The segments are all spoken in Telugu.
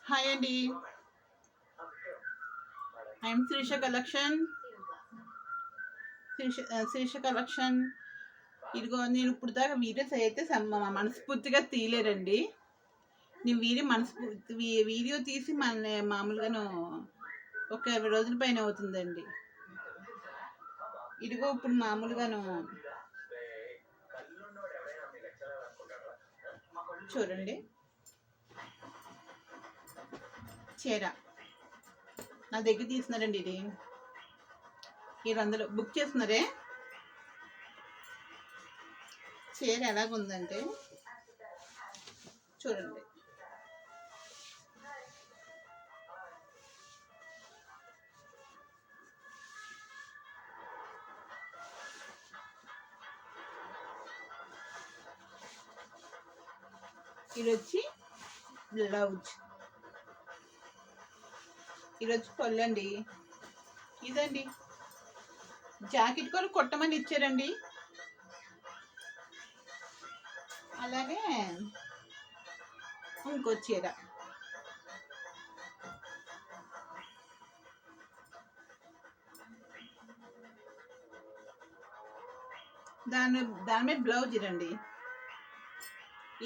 హాయ్ అండి, I'm Srisha collection. Srisha collection. ఇదిగో నేను ఇప్పుడు దాకా వీడియోస్ అయితే మనస్ఫూర్తిగా తీయలేరండి. నేను వీడియో తీసి మామూలుగాను ఒక 20 రోజుల పైన అవుతుందండి. ఇదిగో ఇప్పుడు మామూలుగాను చూడండి, చీర నా దగ్గర తీస్తున్నారండి. ఇది 700 బుక్ చేస్తున్నారే. చీర ఎలాగుందంటే చూడండి, ఇది వచ్చి బ్లౌజ్, ఇది వచ్చి పళ్ళండి. ఇదండి జాకెట్ కూడా కొట్టమని ఇచ్చారండి. అలాగే ఇంకో చీర, దాని మీద బ్లౌజ్ ఇదండి.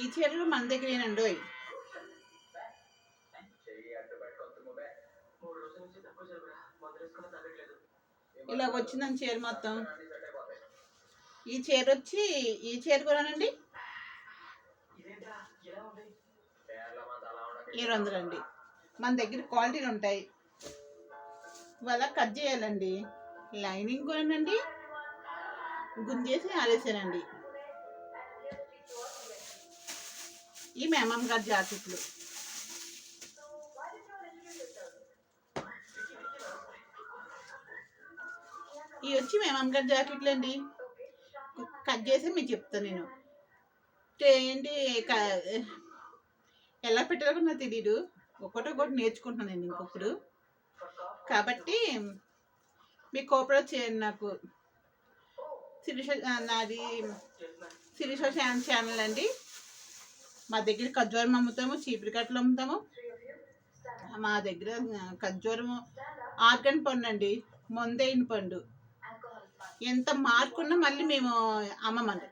ఈ చీరలు మన దగ్గరేనండి. ఇలా వచ్చిందని చీర మొత్తం. ఈ చీర కూడానండి 700 అండి. మన దగ్గర క్వాలిటీలు ఉంటాయి. ఇవాళ కట్ చేయాలండి. లైనింగ్ కూడానండి గుంజేసి ఆరేసానండి. ఈ మేమమ్మ గారి జాకెట్లు, ఇవి వచ్చి మేమమ్మ గారి జాకెట్లు అండి. కట్ చేసి మీకు చెప్తాను నేను. ఏంటి ఎలా పెట్టాలో నాకు తెలీదు. ఒకటి నేర్చుకుంటున్నాను ఇంకొకడు. కాబట్టి మీ కోఆపరేట్ చేయండి నాకు. నాది శిరీష ఛానల్ అండి. మా దగ్గర ఖర్జూరం అమ్ముతాము, చీపురు కట్టలు అమ్ముతాము. మా దగ్గర ఖర్జూరము ఆర్గన్ పండు అండి, మొందైన పండు. ఎంత మార్కున్నా మళ్ళీ మేము అమ్మమండి.